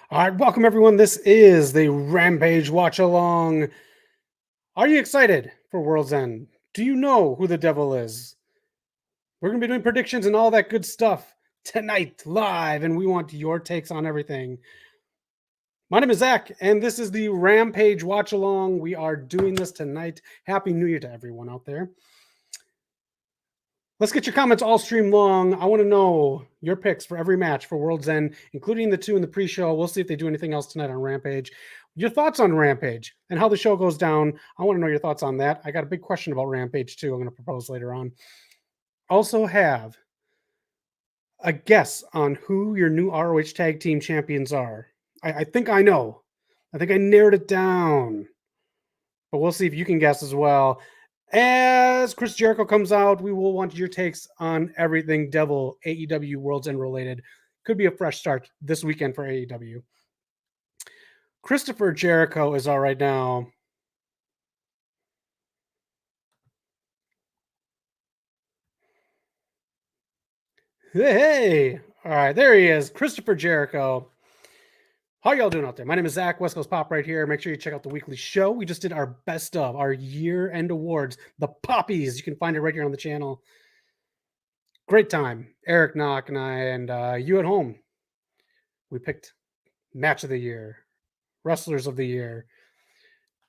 All right, welcome everyone. This is the Rampage Watch Along. Are you excited for World's End? Do you know who the devil is? We're going to be doing predictions and all that good stuff tonight live, and we want your takes on everything. My name is Zach, and this is the Rampage Watch Along. We are doing this tonight. Happy New Year to everyone out there. Let's get your comments all stream long. I want to know your picks for every match for World's End, including the two in the pre-show. We'll see if they do anything else tonight on Rampage. Your thoughts on Rampage and how the show goes down. I want to know your thoughts on that. I got a big question about Rampage too. I'm going to propose later on. Also have a guess on who your new ROH Tag Team Champions are. I think I know. I think I narrowed it down. But we'll see if you can guess as well. As Chris Jericho comes out, we will want your takes on everything Devil AEW Worlds End related. Could be a fresh start this weekend for AEW. Christopher Jericho is out right now. Hey, all right, there he is, Christopher Jericho. How y'all doing out there? My name is Zach, West Coast Pop right here. Make sure you check out the weekly show. We just did our best of our year-end awards, the Poppies. You can find it right here on the channel. Great time. Eric Knock and I and you at home. We picked match of the year, wrestlers of the year,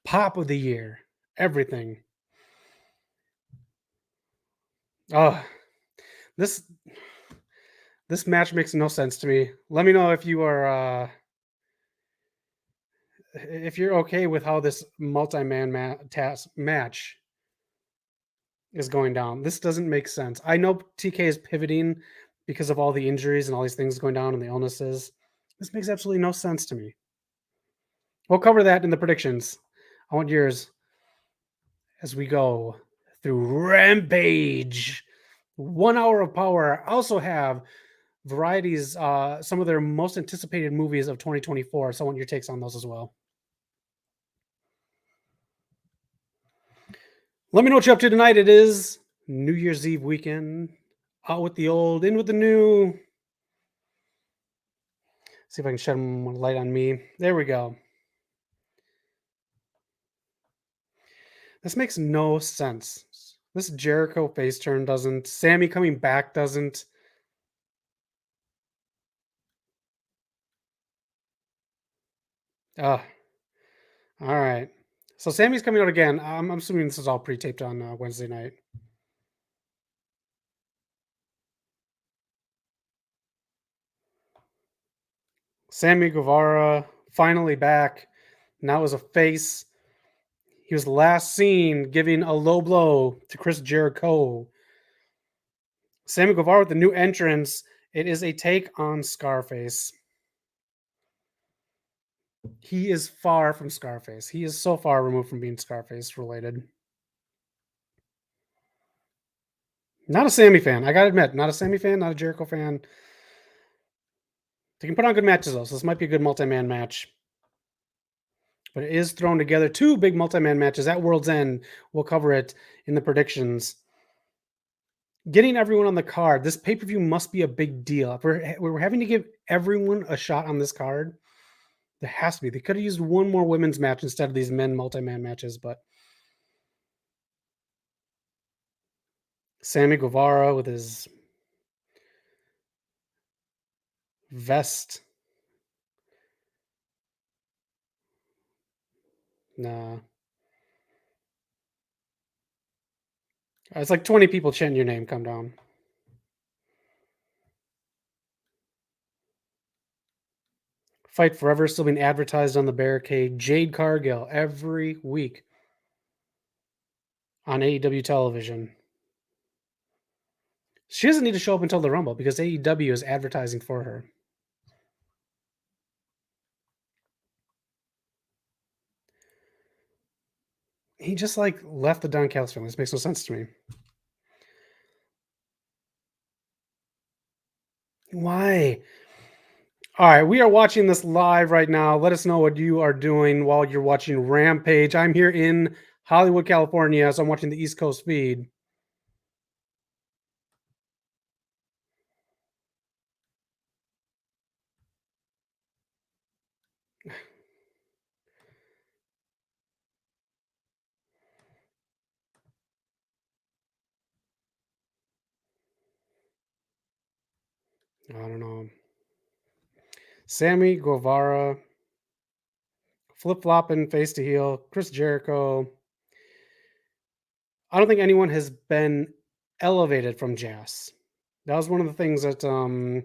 pop of the year, everything. Oh, this match makes no sense to me. Let me know if you are if you're okay with how this multi-man match is going down. This doesn't make sense. I know TK is pivoting because of all the injuries and all these things going down and the illnesses. This makes absolutely no sense to me. We'll cover that in the predictions. I want yours as we go through Rampage. 1 hour of power. I also have Variety's some of their most anticipated movies of 2024. So I want your takes on those as well. Let me know what you're up to tonight. It is New Year's Eve weekend. Out with the old, in with the new. See if I can shed more light on me. There we go. This makes no sense. This Jericho face turn doesn't. Sammy coming back doesn't. All right. So Sammy's coming out again. I'm assuming this is all pre-taped on Wednesday night. Sammy Guevara finally back. Now as a face. He was last seen giving a low blow to Chris Jericho. Sammy Guevara with the new entrance. It is a take on Scarface. He is far from Scarface. He is so far removed from being Scarface related. Not a Sammy fan. I gotta admit, not a Sammy fan, not a Jericho fan. They can put on good matches though, so this might be a good multi-man match. But it is thrown together. Two big multi-man matches at World's End. We'll cover it in the predictions. Getting everyone on the card. This pay-per-view must be a big deal. If we're having to give everyone a shot on this card, there has to be. They could have used one more women's match instead of these men multi-man matches, but Sammy Guevara with his vest. Nah. It's like 20 people chanting your name. Come down. Fight Forever still being advertised on the barricade. Jade Cargill every week on AEW television. She doesn't need to show up until the Rumble because AEW is advertising for her. He just like left the Don Callis family. This makes no sense to me. Why? All right, we are watching this live right now. Let us know what you are doing while you're watching Rampage. I'm here in Hollywood, California, so I'm watching the East Coast feed. I don't know. Sammy Guevara, flip flopping face to heel. Chris Jericho. I don't think anyone has been elevated from Jazz. That was one of the things that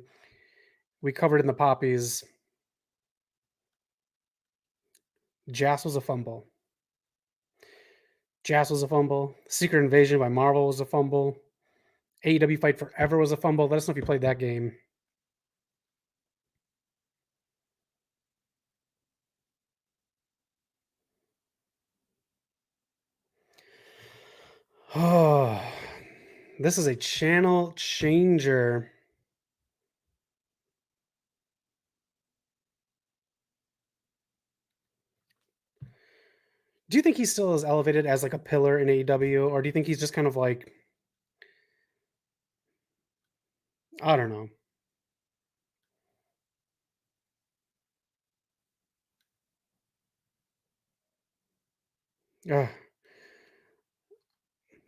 we covered in the Poppies. Jazz was a fumble. Jazz was a fumble. Secret Invasion by Marvel was a fumble. AEW Fight Forever was a fumble. Let us know if you played that game. Oh, this is a channel changer. Do you think he still is elevated as like a pillar in AEW, or do you think he's just kind of like, I don't know. Ugh.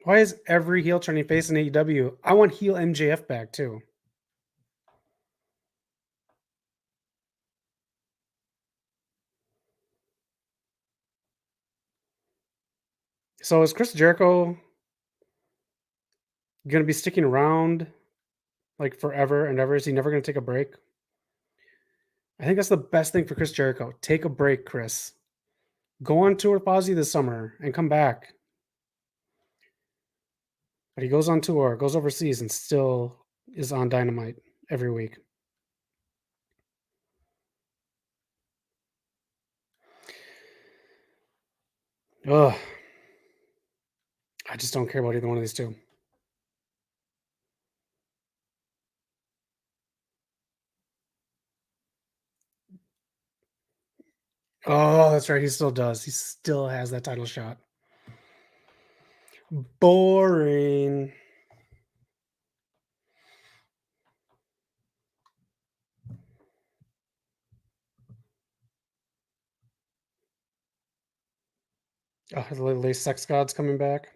Why is every heel turning face in AEW? I want heel MJF back too. So is Chris Jericho going to be sticking around like forever and ever? Is he never going to take a break? I think that's the best thing for Chris Jericho. Take a break, Chris. Go on tour with Ozzy this summer and come back. But he goes on tour, goes overseas, and still is on Dynamite every week. Ugh. I just don't care about either one of these two. Oh, that's right. He still does. He still has that title shot. Boring. Oh, the Lady Sex God's coming back.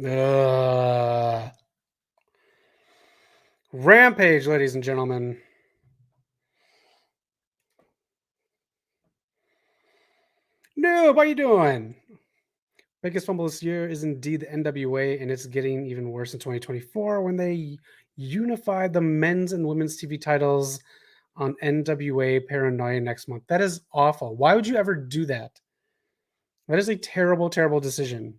Ugh. Rampage, ladies and gentlemen. No, what are you doing? Biggest fumble this year is indeed the NWA, and it's getting even worse in 2024 when they unified the men's and women's TV titles on NWA Paranoia next month. That is awful. Why would you ever do that? That is a terrible, terrible decision.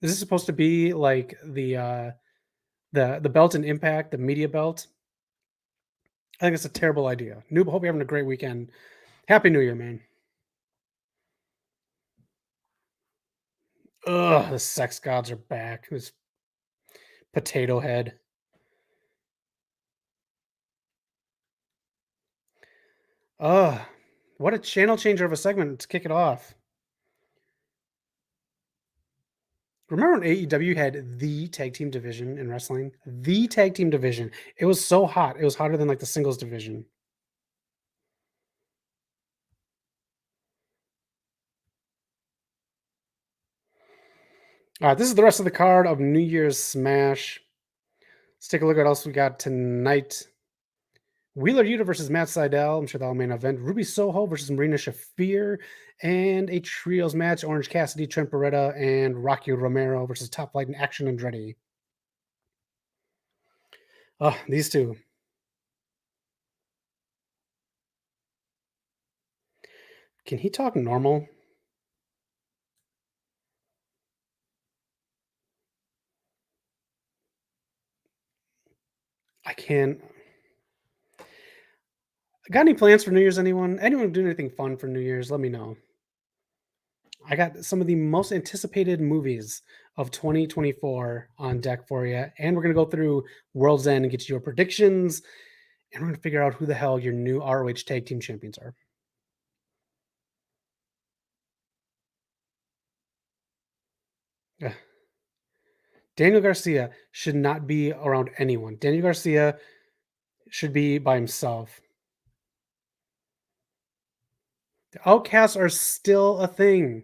Is this supposed to be like the belt and Impact, the media belt? I think it's a terrible idea. Noob, hope you're having a great weekend. Happy New Year, man. Ugh, the sex gods are back. This potato head. Ugh, what a channel changer of a segment to kick it off. Remember when AEW had the tag team division in wrestling? The tag team division. It was so hot. It was hotter than like the singles division. All right, this is the rest of the card of New Year's Smash. Let's take a look at what else we got tonight. Wheeler Yuta versus Matt Sydal. I'm sure that'll main event. Ruby Soho versus Marina Shafir. And a trios match. Orange Cassidy, Trent Beretta, and Rocky Romero versus Top Flight and Action Andretti. Oh, these two. Can he talk normal? I can't. Got any plans for New Year's, anyone? Anyone doing anything fun for New Year's? Let me know. I got some of the most anticipated movies of 2024 on deck for you. And we're going to go through World's End and get you your predictions. And we're going to figure out who the hell your new ROH Tag Team Champions are. Ugh. Daniel Garcia should not be around anyone. Daniel Garcia should be by himself. The Outcasts are still a thing.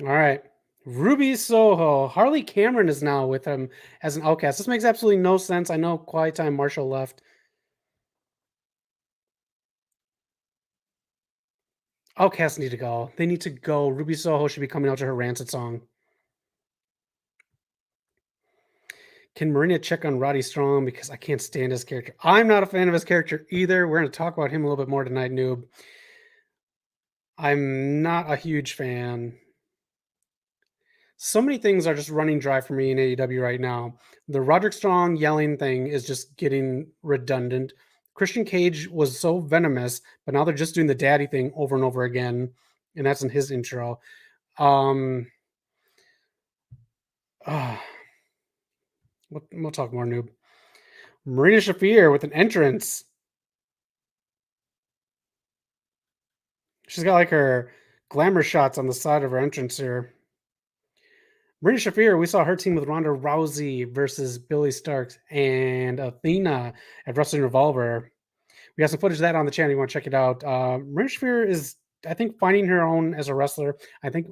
All right. Ruby Soho. Harley Cameron is now with him as an outcast. This makes absolutely no sense. I know Quiet Time Marshall left. Outcasts need to go. They need to go. Ruby Soho should be coming out to her Rancid song. Can Marina check on Roddy Strong because I can't stand his character? I'm not a fan of his character either. We're going to talk about him a little bit more tonight, noob. I'm not a huge fan. So many things are just running dry for me in AEW right now. The Roderick Strong yelling thing is just getting redundant. Christian Cage was so venomous, but now they're just doing the daddy thing over and over again, and that's in his intro. Um, ah, we'll talk more, noob. Marina Shafir with an entrance. She's got like her glamour shots on the side of her entrance here. Marina Shafir, we saw her team with Ronda Rousey versus Billy Starks and Athena at Wrestling Revolver. We got some footage of that on the channel. You want to check it out. Marina Shafir is, I think, finding her own as a wrestler. I think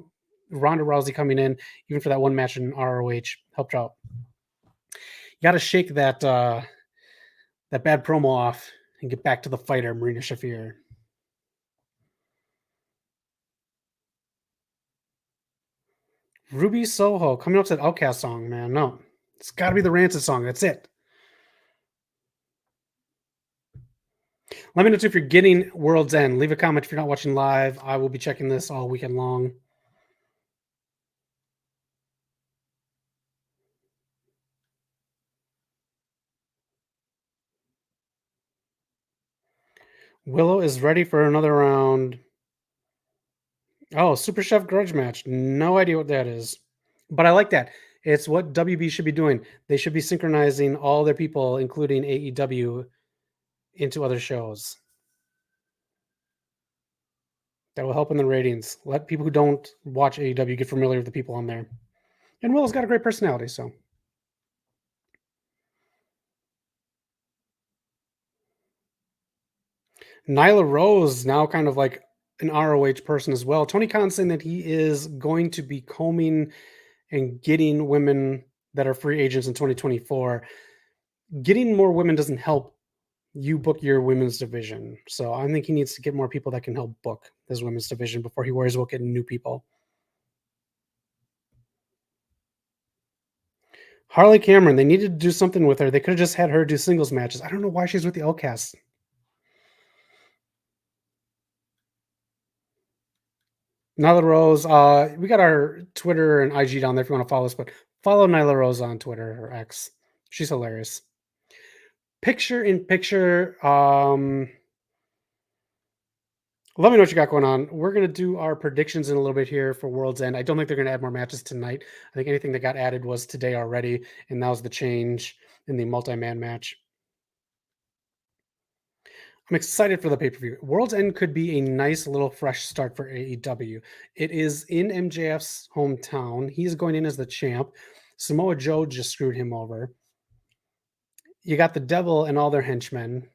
Ronda Rousey coming in, even for that one match in ROH, helped out. You got to shake that bad promo off and get back to the fighter, Marina Shafir. Ruby Soho coming up to that Outcast song, man. No, it's got to be the Rancid song. That's it. Let me know too if you're getting World's End. Leave a comment if you're not watching live. I will be checking this all weekend long. Willow is ready for another round. Oh, Super Chef grudge match. No idea what that is. But I like that. It's what WB should be doing. They should be synchronizing all their people, including AEW, into other shows. That will help in the ratings. Let people who don't watch AEW get familiar with the people on there. And Willow's got a great personality, so. Nyla Rose, now kind of like an ROH person as well. Tony Khan saying that he is going to be combing and getting women that are free agents in 2024. Getting more women doesn't help you book your women's division. So I think he needs to get more people that can help book his women's division before he worries about getting new people. Harley Cameron, they needed to do something with her. They could have just had her do singles matches. I don't know why she's with the Outcasts. Nyla Rose, we got our Twitter and IG down there if you want to follow us, but follow Nyla Rose on Twitter or X. She's hilarious. Picture in picture. Let me know what you got going on. We're going to do our predictions in a little bit here for World's End. I don't think they're going to add more matches tonight. I think anything that got added was today already, and that was the change in the multi-man match. I'm excited for the pay-per-view. World's End could be a nice little fresh start for AEW. It is in MJF's hometown. He's going in as the champ. Samoa Joe just screwed him over. You got the Devil and all their henchmen.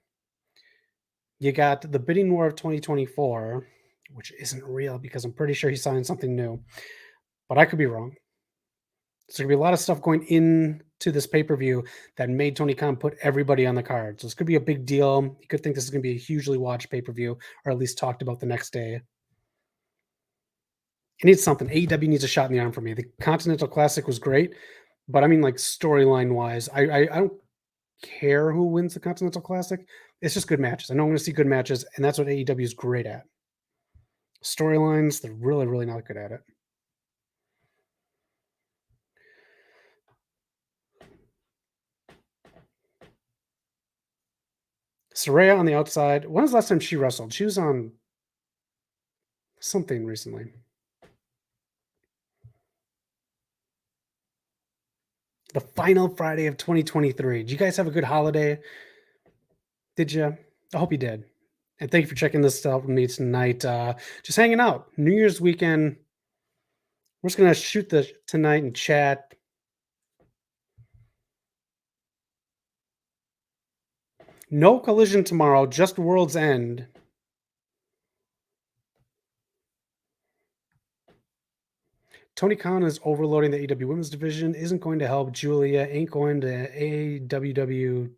You got the bidding war of 2024, which isn't real because I'm pretty sure he signed something new, but I could be wrong. So there's gonna be a lot of stuff going into this pay-per-view that made Tony Khan put everybody on the card. So this could be a big deal. You could think this is gonna be a hugely watched pay-per-view, or at least talked about the next day. It needs something. AEW needs a shot in the arm for me. The Continental Classic was great, but I mean, like storyline wise, I don't care who wins the Continental Classic. It's just good matches. I know I'm going to see good matches, and that's what AEW is great at. Storylines, they're really, really not good at it. Saraya on the outside. When was the last time she wrestled? She was on something recently. The final Friday of 2023. Did you guys have a good holiday? Did you? I hope you did. And thank you for checking this out with me tonight. Just hanging out. New Year's weekend. We're just going to shoot the tonight and chat. No Collision tomorrow, just World's End. Tony Khan is overloading the AEW women's division, isn't going to help. Julia ain't going to AEW.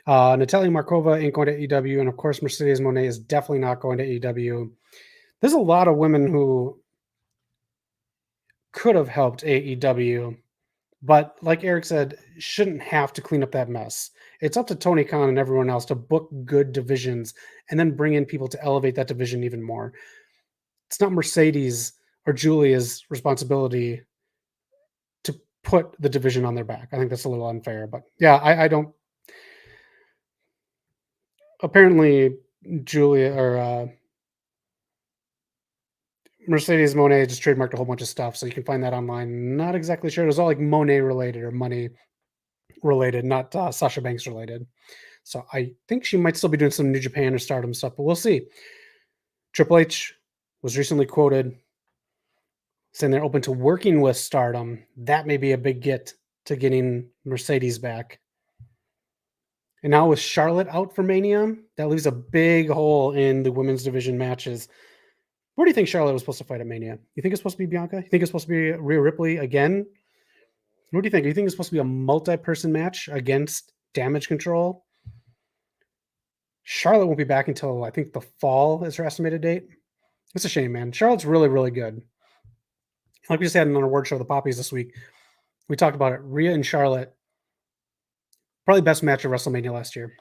Natalia Markova ain't going to AEW. And of course, Mercedes Moné is definitely not going to AEW. There's a lot of women who could have helped AEW, but like Eric said, shouldn't have to clean up that mess. It's up to Tony Khan and everyone else to book good divisions and then bring in people to elevate that division even more. It's not Mercedes or Julia's responsibility to put the division on their back. I think that's a little unfair, but yeah, I don't. Apparently, Julia or Mercedes Moné just trademarked a whole bunch of stuff, so you can find that online. Not exactly sure. It was all like Monet related or money related, not Sasha Banks related. So I think she might still be doing some New Japan or Stardom stuff, but we'll see. Triple H was recently quoted saying they're open to working with Stardom. That may be a big get to getting Mercedes back. And now with Charlotte out for Mania, that leaves a big hole in the women's division matches. Where do you think Charlotte was supposed to fight at Mania? You think it's supposed to be Bianca? You think it's supposed to be Rhea Ripley again? What do you think? Do you think it's supposed to be a multi-person match against Damage Control? Charlotte won't be back until I think the fall is her estimated date. It's a shame, man. Charlotte's really, really good. Like we just had on our award show, the Poppies, this week. We talked about it. Rhea and Charlotte, probably best match of WrestleMania last year.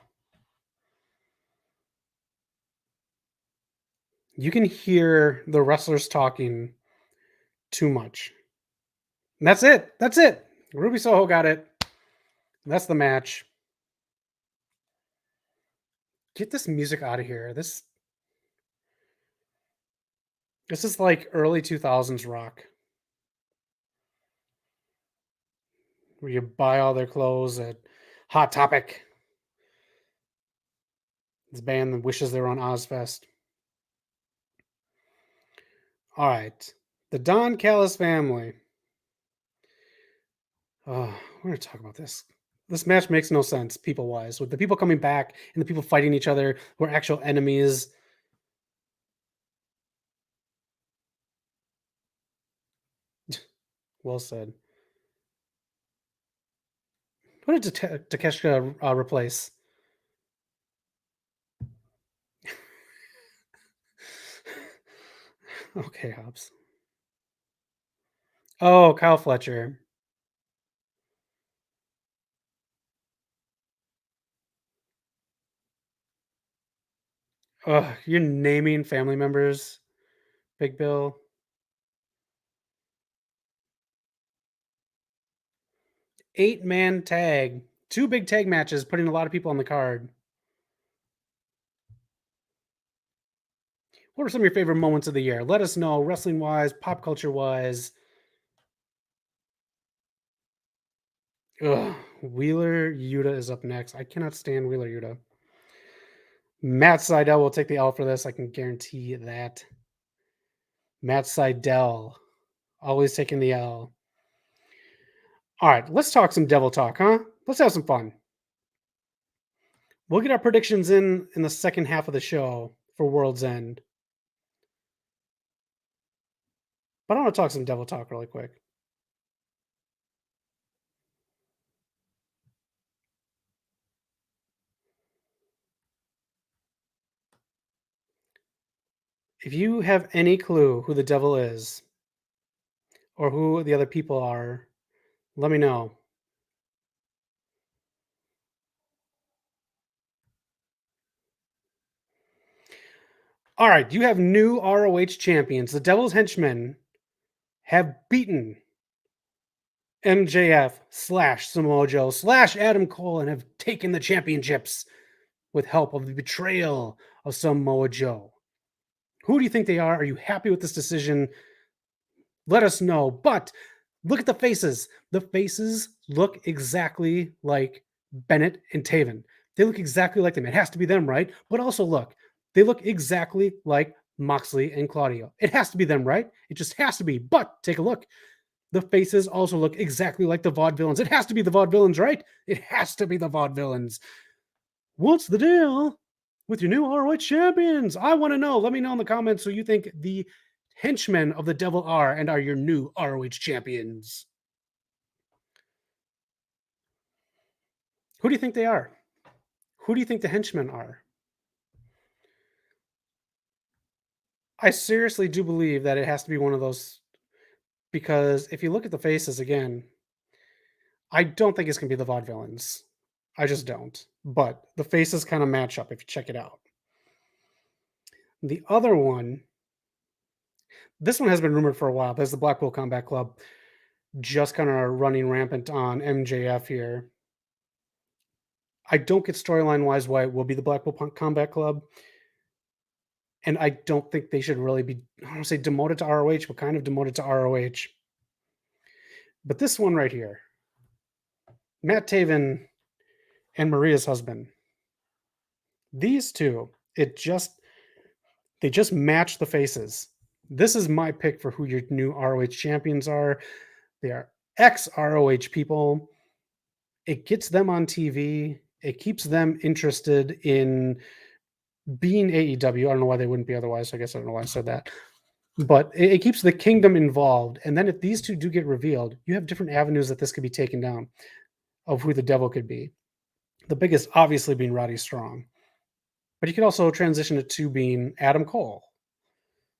You can hear the wrestlers talking too much. And that's it. That's it. Ruby Soho got it. That's the match. Get this music out of here. This is like early 2000s rock. Where you buy all their clothes at Hot Topic. This band that wishes they were on Ozfest. All right. The Don Callis family. Oh, we're going to talk about this. This match makes no sense, people-wise. With the people coming back and the people fighting each other who are actual enemies. Well said. What did Takeshita replace? Okay, Hobbs. Oh, Kyle Fletcher. Ugh, you're naming family members, Big Bill. 8-man tag. 2 big tag matches, putting a lot of people on the card. What are some of your favorite moments of the year? Let us know, wrestling-wise, pop culture-wise. Ugh, Wheeler Yuta is up next. I cannot stand Wheeler Yuta. Matt Sydal will take the L for this. I can guarantee that. Matt Sydal, always taking the L. All right, let's talk some devil talk, huh? Let's have some fun. We'll get our predictions in the second half of the show for World's End. But I want to talk some devil talk really quick. If you have any clue who the devil is or who the other people are, let me know. All right, you have new ROH champions. The Devil's Henchmen have beaten MJF / Samoa Joe / Adam Cole and have taken the championships with help of the betrayal of Samoa Joe. Who do you think they are? Are you happy with this decision? Let us know. But look at the faces. The faces look exactly like Bennett and Taven. They look exactly like them. It has to be them, right? But also look, they look exactly like Moxley and Claudio. It has to be them, right? It just has to be. But take a look. The faces also look exactly like the Vaudevillains. It has to be the Vaudevillains, right? It has to be the Vaudevillains. What's the deal with your new ROH champions? I want to know. Let me know in the comments who you think the henchmen of the devil are and are your new ROH champions. Who do you think they are? Who do you think the henchmen are? I seriously do believe that it has to be one of those because if you look at the faces again, I don't think it's gonna be the Vaudevillains. I just don't. But the faces kind of match up if you check it out. The other one, this one has been rumored for a while. There's the Blackpool Combat Club just kind of running rampant on MJF here. I don't get storyline wise why it will be the Blackpool Combat Club. And I don't think they should really be, I don't want to say demoted to ROH, but kind of demoted to ROH. But this one right here, Matt Taven and Maria's husband, these two, they just match the faces. This is my pick for who your new ROH champions are. They are ex ROH people. It gets them on TV. It keeps them interested in being AEW. I don't know why they wouldn't be otherwise. I guess I don't know why I said that. But it keeps the kingdom involved. And then if these two do get revealed, you have different avenues that this could be taken down of who the devil could be. The biggest obviously being Roddy Strong. But you could also transition it to being Adam Cole.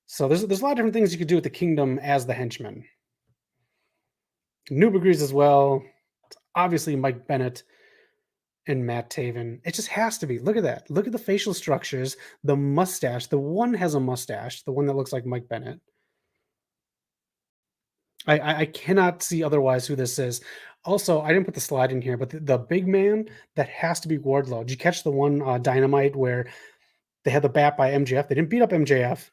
So there's a lot of different things you could do with the kingdom as the henchman. Noob agrees as well. It's obviously Mike Bennett and Matt Taven. It just has to be. Look at that. Look at the facial structures, the mustache. The one has a mustache, the one that looks like Mike Bennett. I cannot see otherwise who this is. Also, I didn't put the slide in here, but the big man, that has to be Wardlow. Did you catch the one Dynamite where they had the bat by MJF? They didn't beat up MJF,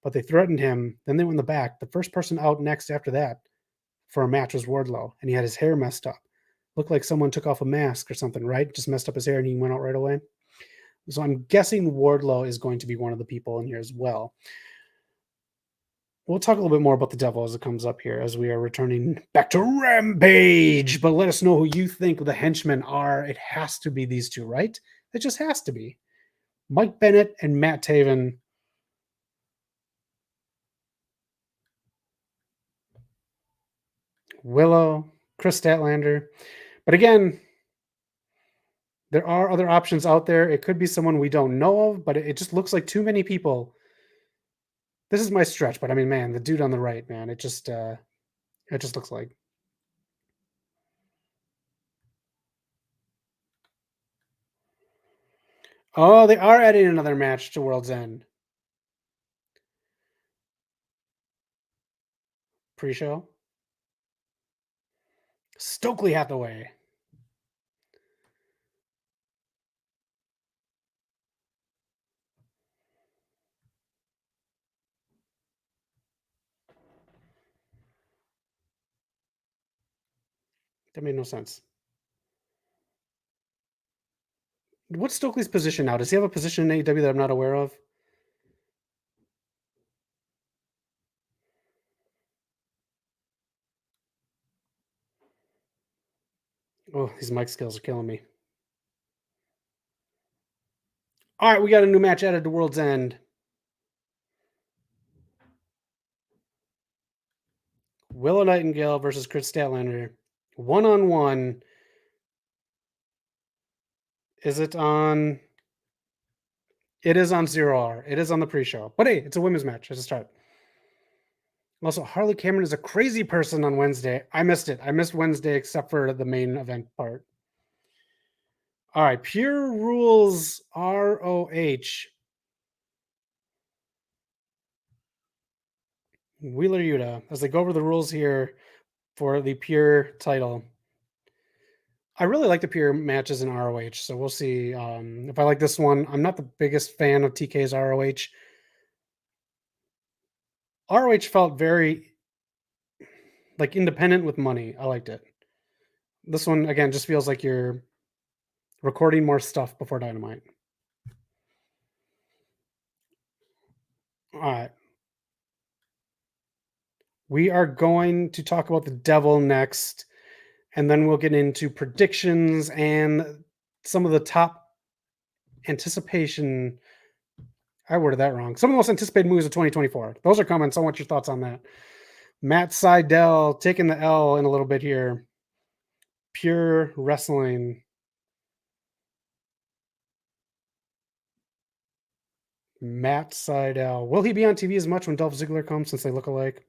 but they threatened him. Then they went in the back. The first person out next after that for a match was Wardlow, and he had his hair messed up. Looked like someone took off a mask or something, right? Just messed up his hair and he went out right away. So I'm guessing Wardlow is going to be one of the people in here as well. We'll talk a little bit more about the devil as it comes up here as we are returning back to Rampage. But let us know who you think the henchmen are. It has to be these two, right? It just has to be. Mike Bennett and Matt Taven. Willow, Chris Statlander. But again, there are other options out there. It could be someone we don't know of, but it just looks like too many people. This is my stretch, but I mean, man, the dude on the right, man, it just looks like. Oh, they are adding another match to World's End. Pre-show. Stokely Hathaway. That made no sense. What's Stokely's position now? Does he have a position in AEW that I'm not aware of? Oh, these mic skills are killing me. All right, we got a new match added to World's End. Willow Nightingale versus Chris Statlander. One-on-one. Is it on? It is on 0R. It is on the pre-show. But hey, it's a women's match as a start. Also, Harley Cameron is a crazy person on Wednesday. I missed it. I missed Wednesday except for the main event part. All right, Pure Rules ROH. Wheeler Yuta, as they go over the rules here for the Pure title. I really like the Pure matches in ROH, so we'll see if I like this one. I'm not the biggest fan of TK's ROH. ROH felt very like independent with money. I liked it. This one again just feels like you're recording more stuff before Dynamite. All right. We are going to talk about the devil next, and then we'll get into predictions and some of the top anticipation I worded that wrong. Some of the most anticipated movies of 2024. Those are comments. I want your thoughts on that. Matt Seidel taking the L in a little bit here. Pure Wrestling. Matt Seidel. Will he be on TV as much when Dolph Ziggler comes since they look alike?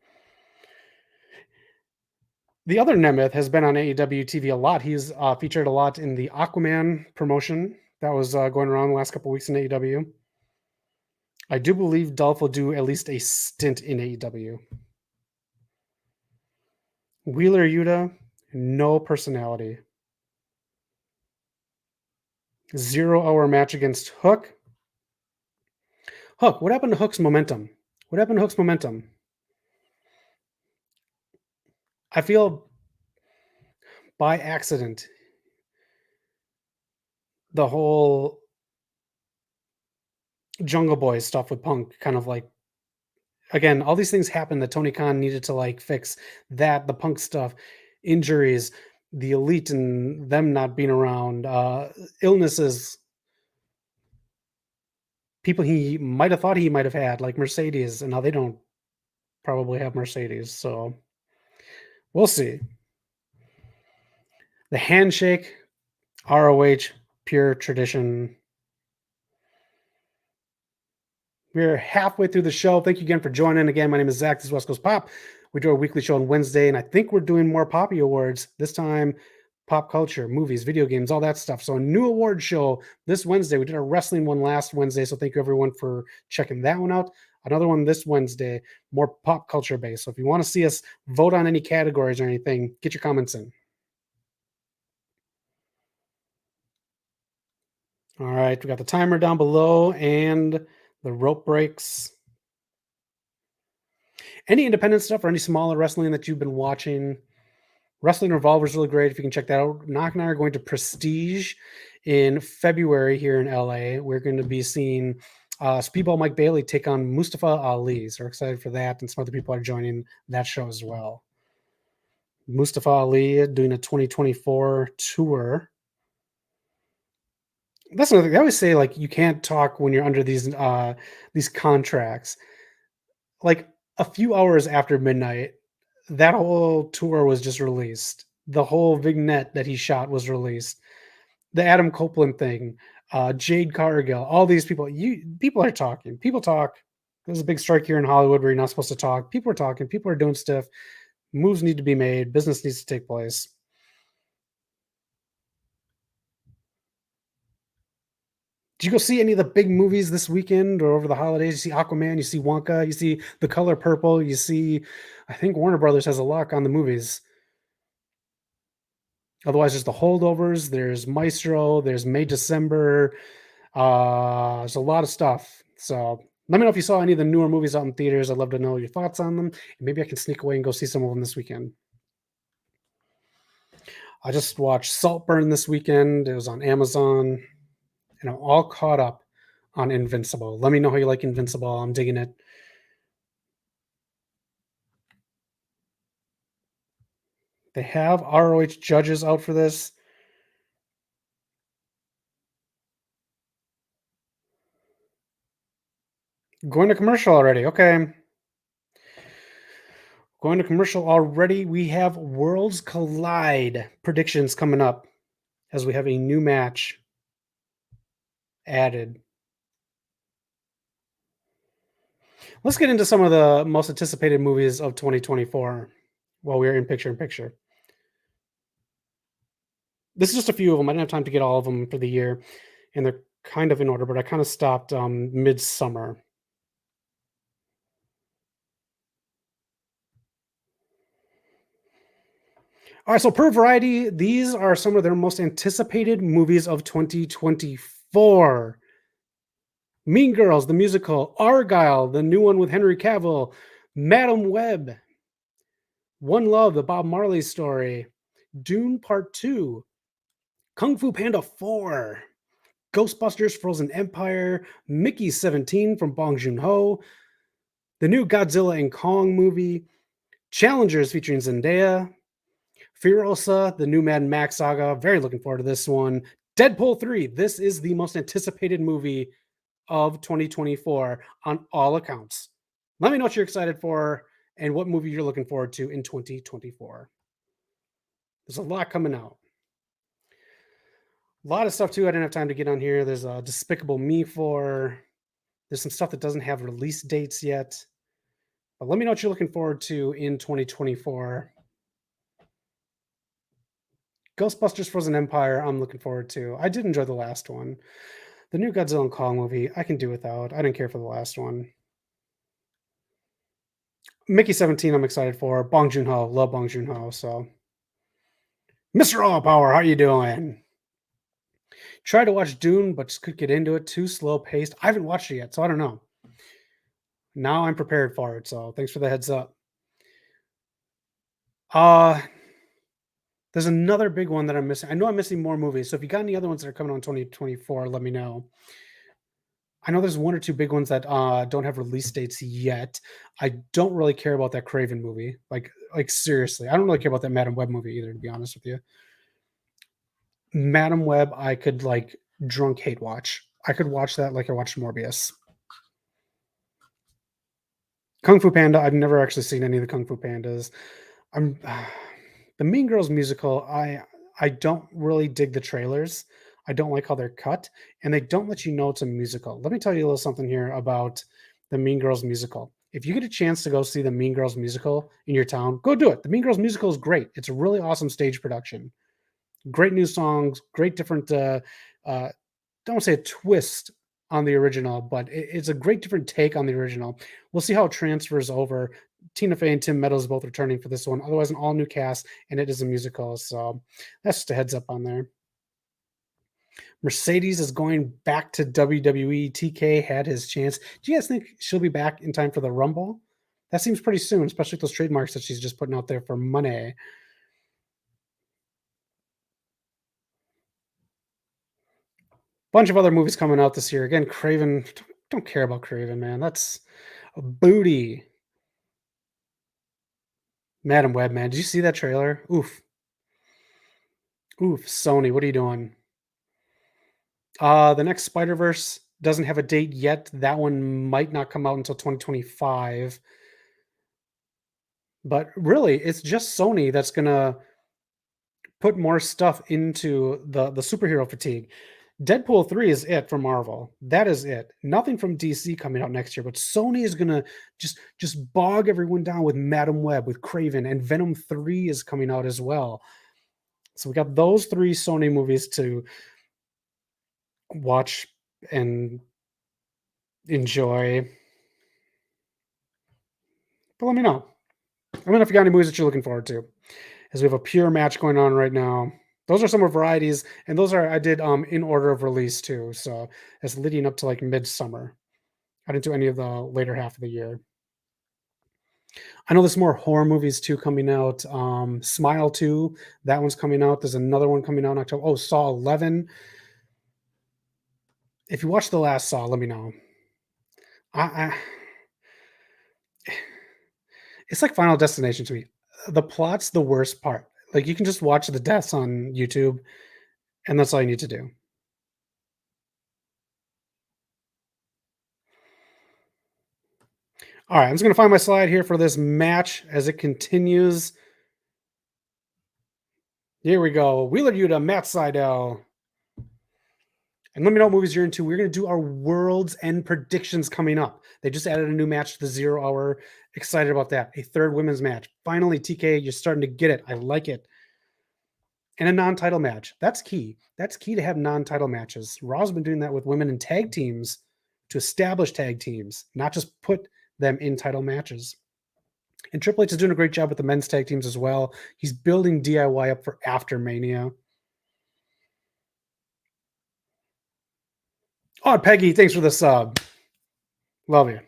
The other Nemeth has been on AEW TV a lot. He's featured a lot in the Aquaman promotion that was going around the last couple weeks in AEW. I do believe Dolph will do at least a stint in AEW. Wheeler Yuta, no personality. 0-hour match against Hook. Hook, what happened to Hook's momentum? What happened to Hook's momentum? I feel by accident the whole Jungle Boy stuff with Punk kind of like, again, all these things happened that Tony Khan needed to like fix. That, the Punk stuff, injuries, the Elite and them not being around, illnesses, people he might have thought he might have had, like Mercedes, and now they don't probably have Mercedes. So we'll see. The handshake, ROH, pure tradition. We're halfway through the show. Thank you again for joining. Again, my name is Zach. This is West Coast Pop. We do a weekly show on Wednesday, and I think we're doing more Poppy Awards this time. Pop culture, movies, video games, all that stuff. So a new award show this Wednesday. We did a wrestling one last Wednesday, so thank you everyone for checking that one out. Another one this Wednesday, more pop culture based. So if you want to see us vote on any categories or anything, get your comments in. All right, we got the timer down below and the rope breaks. Any independent stuff or any smaller wrestling that you've been watching? Wrestling Revolver is really great. If you can check that out. Knock and I are going to Prestige in February here in LA. We're going to be seeing Speedball Mike Bailey take on Mustafa Ali. So we're excited for that. And some other people are joining that show as well. Mustafa Ali doing a 2024 tour. That's another thing. They always say, like, you can't talk when you're under these contracts. Like, a few hours after midnight, that whole tour was just released. The whole vignette that he shot was released. The Adam Copeland thing, Jade Cargill, all these people. People are talking. People talk. There's a big strike here in Hollywood where you're not supposed to talk. People are talking. People are doing stuff. Moves need to be made. Business needs to take place. Did you go see any of the big movies this weekend or over the holidays? You see Aquaman, you see Wonka, you see The Color Purple, you see, I think Warner Brothers has a lock on the movies. Otherwise, there's the holdovers, there's Maestro, there's May, December. There's a lot of stuff. So let me know if you saw any of the newer movies out in theaters. I'd love to know your thoughts on them. And maybe I can sneak away and go see some of them this weekend. I just watched Saltburn this weekend. It was on Amazon. And I'm all caught up on Invincible. Let me know how you like Invincible. I'm digging it. They have ROH judges out for this. Going to commercial already. Okay. Going to commercial already. We have Worlds Collide predictions coming up as we have a new match added. Let's get into some of the most anticipated movies of 2024 while we're in picture. This is just a few of them. I didn't have time to get all of them for the year, and they're kind of in order, but I kind of stopped midsummer. All right, so per Variety, these are some of their most anticipated movies of 2024. Mean Girls, the musical, Argyle, the new one with Henry Cavill, Madam Web, One Love, the Bob Marley story, Dune Part 2, Kung Fu Panda 4, Ghostbusters Frozen Empire, Mickey 17 from Bong Joon-ho, the new Godzilla and Kong movie, Challengers featuring Zendaya, Furiosa, the new Mad Max saga. Very looking forward to this one. Deadpool 3. This is the most anticipated movie of 2024 on all accounts. Let me know what you're excited for and what movie you're looking forward to in 2024. There's a lot coming out. A lot of stuff too. I didn't have time to get on here. There's a Despicable Me 4. There's some stuff that doesn't have release dates yet. But let me know what you're looking forward to in 2024. Ghostbusters Frozen Empire, I'm looking forward to. I did enjoy the last one. The new Godzilla and Kong movie, I can do without. I didn't care for the last one. Mickey 17, I'm excited for. Bong Joon-ho, love Bong Joon-ho. So, Mr. All Power, how you doing? Tried to watch Dune, but just couldn't get into it. Too slow paced. I haven't watched it yet, so I don't know. Now I'm prepared for it. So thanks for the heads up. There's another big one that I'm missing. I know I'm missing more movies. So if you got any other ones that are coming on 2024, let me know. I know there's one or two big ones that don't have release dates yet. I don't really care about that Craven movie. Like seriously, I don't really care about that Madam Web movie either, to be honest with you. Madam Web, I could like drunk hate watch. I could watch that like I watched Morbius. Kung Fu Panda, I've never actually seen any of the Kung Fu Pandas. I'm the Mean Girls musical, I don't really dig the trailers. I don't like how they're cut, and they don't let you know it's a musical. Let me tell you a little something here about the Mean Girls musical. If you get a chance to go see the Mean Girls musical in your town, go do it. The Mean Girls musical is great. It's a really awesome stage production. Great new songs, great different don't say a twist on the original, but it's a great different take on the original. We'll see how it transfers over. Tina Fey and Tim Meadows both returning for this one. Otherwise, an all new cast, and it is a musical. So that's just a heads up on there. Mercedes is going back to WWE. TK had his chance. Do you guys think she'll be back in time for the Rumble? That seems pretty soon, especially with those trademarks that she's just putting out there for money. Bunch of other movies coming out this year. Again, Craven. Don't care about Craven, man. That's a booty. Madam Web, man. Did you see that trailer? Oof. Oof. Sony, what are you doing? The next Spider-Verse doesn't have a date yet. That one might not come out until 2025. But really, it's just Sony that's gonna put more stuff into the superhero fatigue. Deadpool 3 is it for Marvel. That is it. Nothing from DC coming out next year, but Sony is gonna just bog everyone down with Madam Web, with Craven, and Venom 3 is coming out as well. So we got those three Sony movies to watch and enjoy. But let me know. Let me know if you got any movies that you're looking forward to. As we have a pure match going on right now. Those are some of varieties, and those are I did in order of release too. So it's leading up to like midsummer. I didn't do any of the later half of the year. I know there's more horror movies too coming out. Smile 2, that one's coming out. There's another one coming out in October. Oh, Saw 11. If you watch the last Saw, let me know. I it's like Final Destination to me. The plot's the worst part. Like you can just watch the deaths on YouTube, and that's all you need to do. All right, I'm just gonna find my slide here for this match as it continues. Here we go. Wheeler Yuta, Matt Sydal. And let me know what movies you're into. We're going to do our World's End predictions coming up. They just added a new match to the 0 Hour. Excited about that. A third women's match. Finally, TK, you're starting to get it. I like it. And a non-title match. That's key. That's key to have non-title matches. Raw's been doing that with women in tag teams to establish tag teams, not just put them in title matches. And Triple H is doing a great job with the men's tag teams as well. He's building DIY up for after Mania. Oh, Peggy, thanks for the sub. Love you.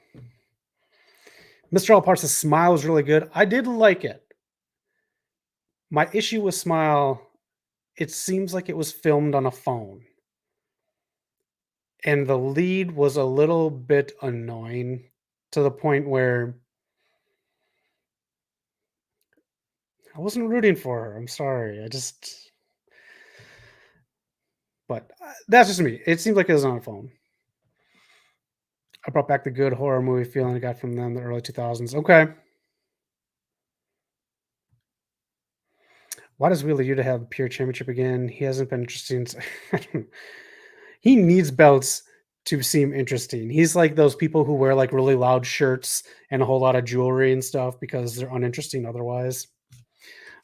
Mr. All Parts' Smile was really good. I did like it. My issue with Smile, it seems like it was filmed on a phone. And the lead was a little bit annoying to the point where I wasn't rooting for her. I'm sorry. But that's just me. It seemed like it was on a phone. I brought back the good horror movie feeling I got from them in the early 2000s. Okay. Why does Wheeler Yuta have a pure championship again? He hasn't been interesting. He needs belts to seem interesting. He's like those people who wear like really loud shirts and a whole lot of jewelry and stuff because they're uninteresting otherwise.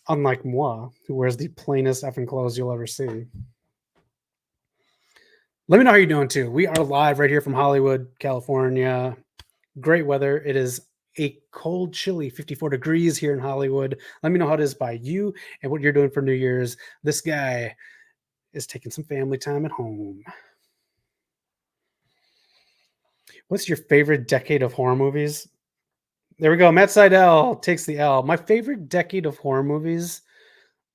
Unlike moi, who wears the plainest effing clothes you'll ever see. Let me know how you're doing too. We are live right here from Hollywood, California. Great weather. It is a cold, chilly 54 degrees here in Hollywood. Let me know how it is by you and what you're doing for New Year's. This guy is taking some family time at home. What's your favorite decade of horror movies? There we go. Matt Seidel takes the L. My favorite decade of horror movies,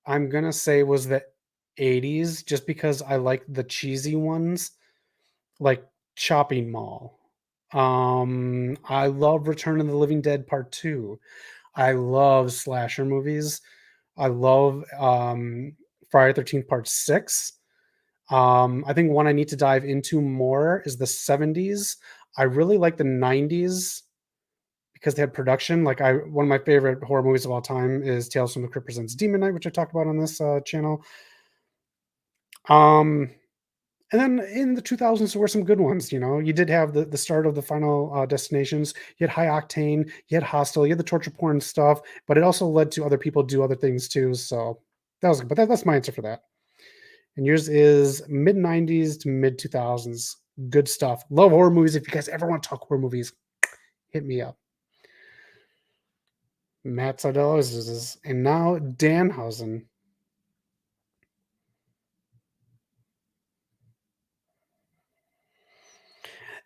I'm gonna say, was the 80s, just because I like the cheesy ones, like Chopping Mall. I love Return of the Living Dead Part 2. I love slasher movies. I love Friday 13th Part 6. I think one I need to dive into more is the 70s. I really like the 90s because they had production. Like one of my favorite horror movies of all time is Tales from the Crypt Presents Demon Knight, which I talked about on this channel. Um, and then in the 2000s, there were some good ones. You know, you did have the start of the Final Destinations. You had High Octane. You had Hostel. You had the torture porn stuff. But it also led to other people do other things too. So that was. But that's my answer for that. And yours is mid 90s to mid 2000s. Good stuff. Love horror movies. If you guys ever want to talk horror movies, hit me up. Matt Sardella is, and now Danhausen.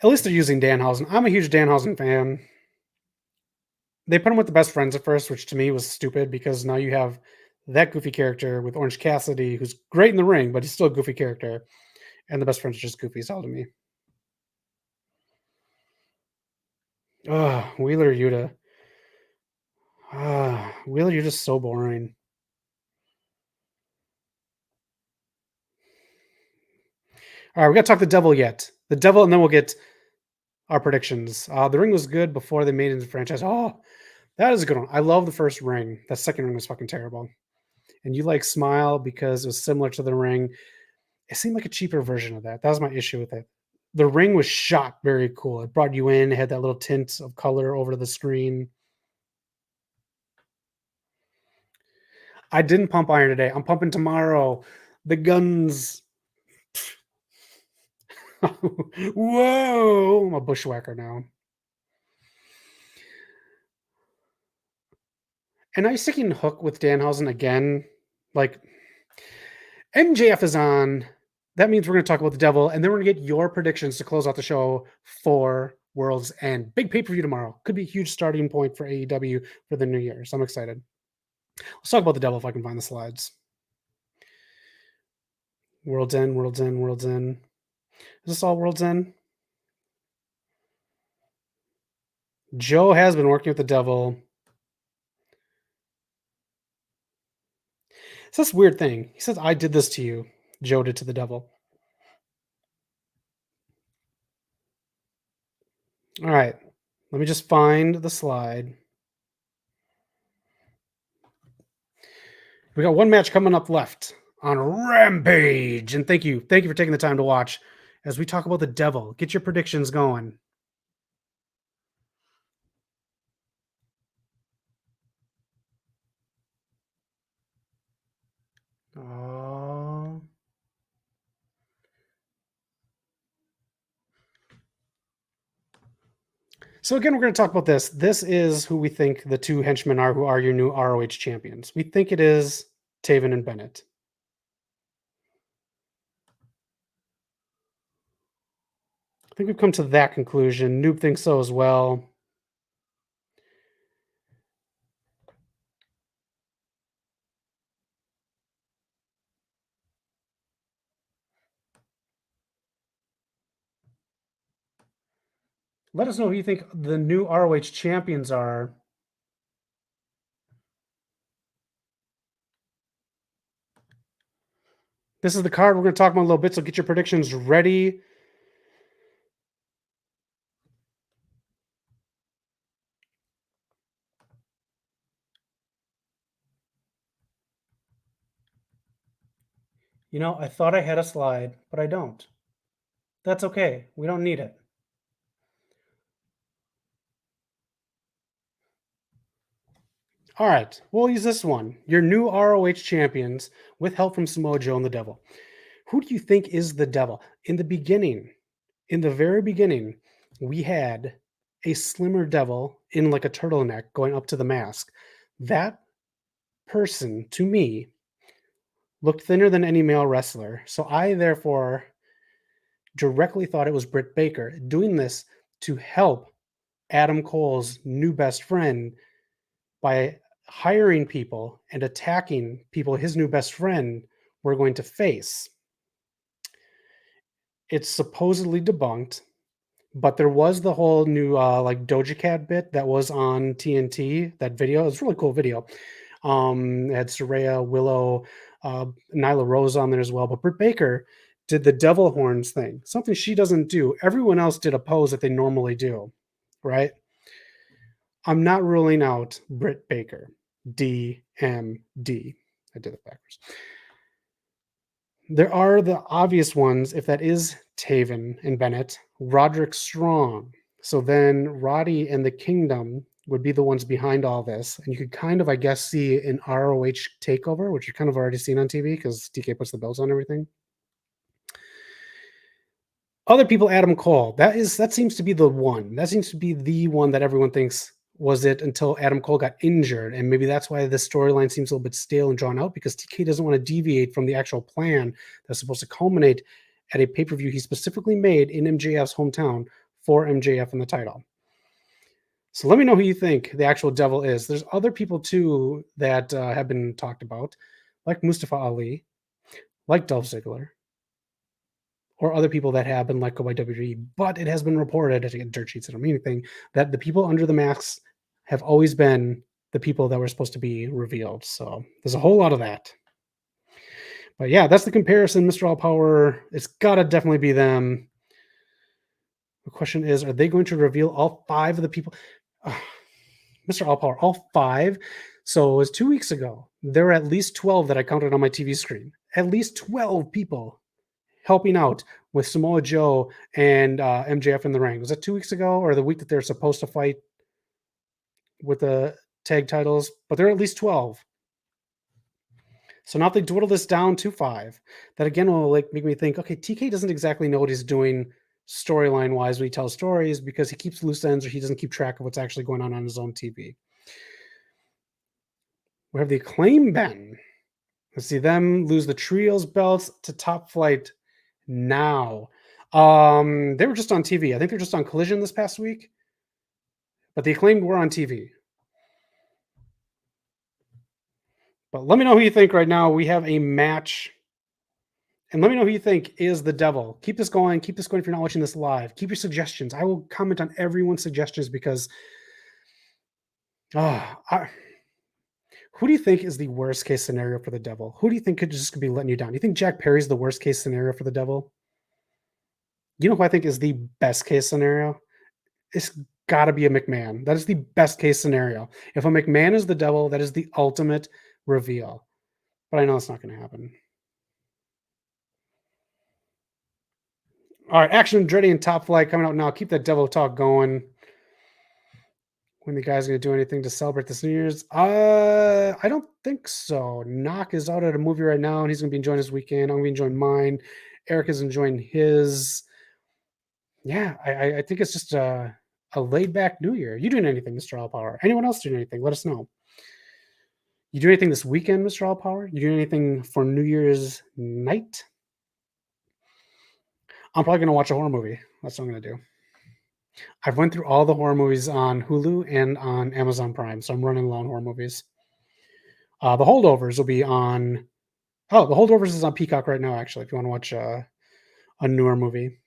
At least they're using Danhausen. I'm a huge Danhausen fan. They put him with the best friends at first, which to me was stupid because now you have that goofy character with Orange Cassidy, who's great in the ring, but he's still a goofy character. And the best friends are just goofy as hell to me. Wheeler Yuta. Wheeler Yuta's so boring. All right, we got to talk the devil yet. The devil, and then we'll get our predictions. The ring was good before they made it into the franchise. Oh, that is a good one. I love the first ring. That second ring was fucking terrible. And you like Smile because it was similar to the ring. It seemed like a cheaper version of that. That was my issue with it. The ring was shot very cool. It brought you in, it had that little tint of color over the screen. I didn't pump iron today. I'm pumping tomorrow. The guns. Whoa, I'm a bushwhacker now. And are you sticking Hook with Danhausen again? Like, MJF is on. That means we're going to talk about the devil, and then we're going to get your predictions to close out the show for Worlds End. Big pay-per-view tomorrow. Could be a huge starting point for AEW for the new year. So I'm excited. Let's talk about the devil if I can find the slides. World's End, World's End, World's End. Is this all World's End? Joe has been working with the devil. It's this weird thing. He says, I did this to you. Joe did to the devil. All right. Let me just find the slide. We got one match coming up left on Rampage. And thank you. Thank you for taking the time to watch as we talk about the devil. Get your predictions going. Oh. So again, we're going to talk about this. This is who we think the two henchmen are who are your new ROH champions. We think it is Taven and Bennett. I think we've come to that conclusion. Noob thinks so as well. Let us know who you think the new ROH champions are. This is the card we're going to talk about a little bit, so get your predictions ready. I thought I had a slide, but I don't. That's okay. We don't need it. All right, we'll use this one. Your new ROH champions with help from Samoa Joe and the Devil. Who do you think is the Devil? In the very beginning, we had a slimmer Devil in like a turtleneck going up to the mask. That person, to me, looked thinner than any male wrestler. So I therefore directly thought it was Britt Baker doing this to help Adam Cole's new best friend by hiring people and attacking people his new best friend were going to face. It's supposedly debunked, but there was the whole new like Doja Cat bit that was on TNT. That video, it's a really cool video. It had Saraya, Willow, Nyla Rose on there as well. But Britt Baker did the devil horns thing, something she doesn't do. Everyone else did a pose that they normally do, right? I'm not ruling out Britt Baker. DMD. I did it backwards. There are the obvious ones, if that is Taven and Bennett, Roderick Strong. So then Roddy and the Kingdom would be the ones behind all this. And you could kind of, I guess, see an ROH takeover, which you're kind of already seen on TV because TK puts the belts on everything. Other people, Adam Cole. That seems to be the one. That seems to be the one that everyone thinks was it until Adam Cole got injured. And maybe that's why this storyline seems a little bit stale and drawn out because TK doesn't want to deviate from the actual plan that's supposed to culminate at a pay-per-view he specifically made in MJF's hometown for MJF in the title. So let me know who you think the actual devil is. There's other people too that have been talked about, like Mustafa Ali, like Dolph Ziggler, or other people that have been let go by WWE. But it has been reported, I think dirt sheets, I don't mean anything, that the people under the masks have always been the people that were supposed to be revealed. So there's a whole lot of that. But yeah, that's the comparison, Mr. All Power. It's got to definitely be them. The question is, are they going to reveal all 5 of the people? Mr. All Power, all 5? So it was 2 weeks ago. There were at least 12 that I counted on my TV screen. At least 12 people helping out with Samoa Joe and MJF in the ring. Was that 2 weeks ago or the week that they're supposed to fight with the tag titles? But there are at least 12. So now if they dwindle this down to 5, that again will like make me think, okay, TK doesn't exactly know what he's doing storyline wise when he tells stories because he keeps loose ends or he doesn't keep track of what's actually going on his own TV. Where have the Acclaim been? Let's see them lose the trios belts to Top Flight now. They were just on TV. I think they're just on Collision this past week, but the Acclaimed were on TV. But let me know who you think right now. We have a match. And let me know who you think is the devil. Keep this going. Keep this going if you're not watching this live. Keep your suggestions. I will comment on everyone's suggestions because who do you think is the worst case scenario for the devil? Who do you think could just be letting you down? Do you think Jack Perry's the worst case scenario for the devil? You know who I think is the best case scenario? It's got to be a McMahon. That is the best case scenario. If a McMahon is the devil, that is the ultimate reveal. But I know it's not going to happen. All right, Action Andretti and Top Flight coming out now. Keep that devil talk going. When the guy's going to do anything to celebrate this New Year's? I don't think so. Knock is out at a movie right now, and he's going to be enjoying his weekend. I'm going to be enjoying mine. Eric is enjoying his. Yeah, I think it's just a laid back New Year. You doing anything, Mr. All Power? Anyone else doing anything? Let us know. You do anything this weekend, Mr. All Power? You doing anything for New Year's night? I'm probably going to watch a horror movie. That's what I'm going to do. I've went through all the horror movies on Hulu and on Amazon Prime, so I'm running low on horror movies. The Holdovers will be on. Oh, The Holdovers is on Peacock right now, actually, if you want to watch a newer movie.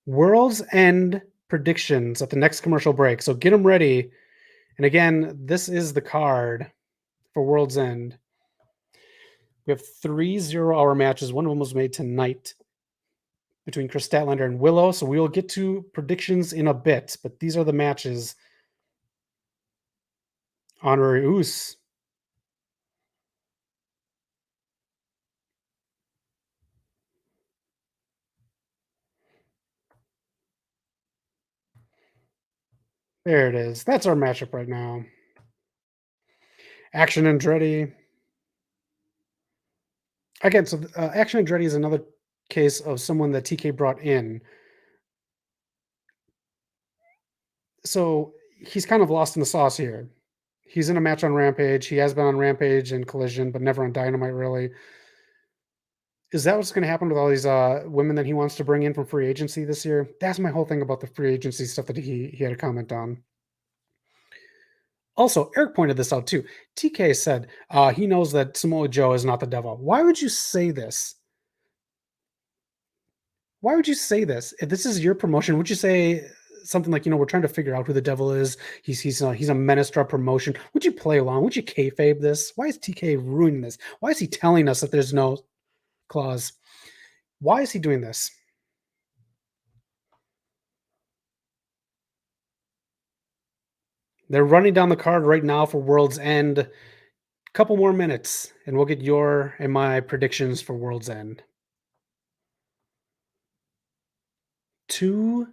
World's End predictions at the next commercial break. So get them ready. And again, this is the card for World's End. We have 3 0-hour matches. One of them was made tonight between Chris Statlander and Willow. So we will get to predictions in a bit, but these are the matches. Honorary Oos. There it is. That's our matchup right now. Action Andretti. Again, so Action Andretti is another case of someone that TK brought in. So he's kind of lost in the sauce here. He's in a match on Rampage. He has been on Rampage and Collision, but never on Dynamite, really. Is that what's going to happen with all these women that he wants to bring in from free agency this year? That's my whole thing about the free agency stuff that he had a comment on. Also, Eric pointed this out too. TK said he knows that Samoa Joe is not the devil. Why would you say this? Why would you say this? If this is your promotion, would you say something like, we're trying to figure out who the devil is. He's a menace to our promotion. Would you play along? Would you kayfabe this? Why is TK ruining this? Why is he telling us that there's no clause? Why is he doing this? They're running down the card right now for World's End. A couple more minutes, and we'll get your and my predictions for World's End. 2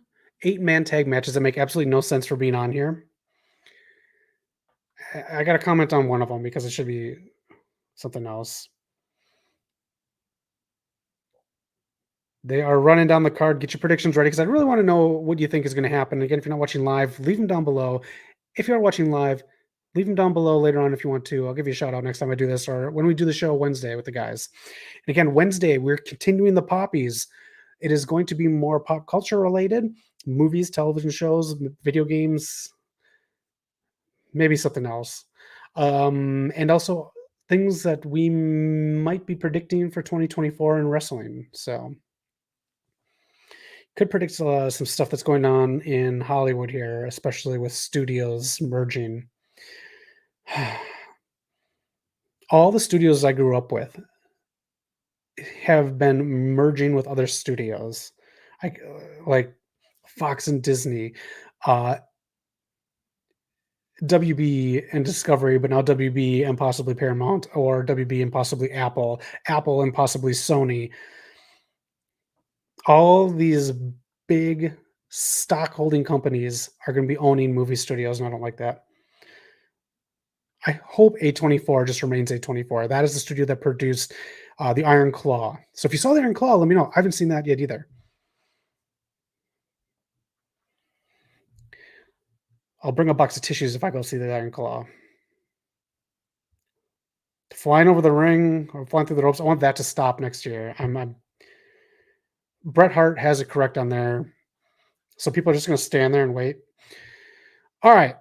8-man tag matches that make absolutely no sense for being on here. I got to comment on one of them because it should be something else. They are running down the card. Get your predictions ready because I really want to know what you think is going to happen. Again, if you're not watching live, leave them down below. If you're watching live, leave them down below later on if you want to. I'll give you a shout out next time I do this or when we do the show Wednesday with the guys. And again, Wednesday, we're continuing the poppies. It is going to be more pop culture related, movies, television shows, video games, maybe something else. And also things that we might be predicting for 2024 in wrestling. So could predict some stuff that's going on in Hollywood here, especially with studios merging. All the studios I grew up with have been merging with other studios, like Fox and Disney, uh, WB and Discovery, but now WB and possibly Paramount, or WB and possibly Apple, Apple and possibly Sony. All these big stock holding companies are going to be owning movie studios, and I don't like that. I hope A24 just remains A24. That is the studio that produced the Iron Claw. So if you saw the Iron Claw, let me know. I haven't seen that yet either. I'll bring a box of tissues if I go see the Iron Claw. Flying over the ring or flying through the ropes, I want that to stop next year. Bret Hart has it correct on there. So people are just going to stand there and wait. All right.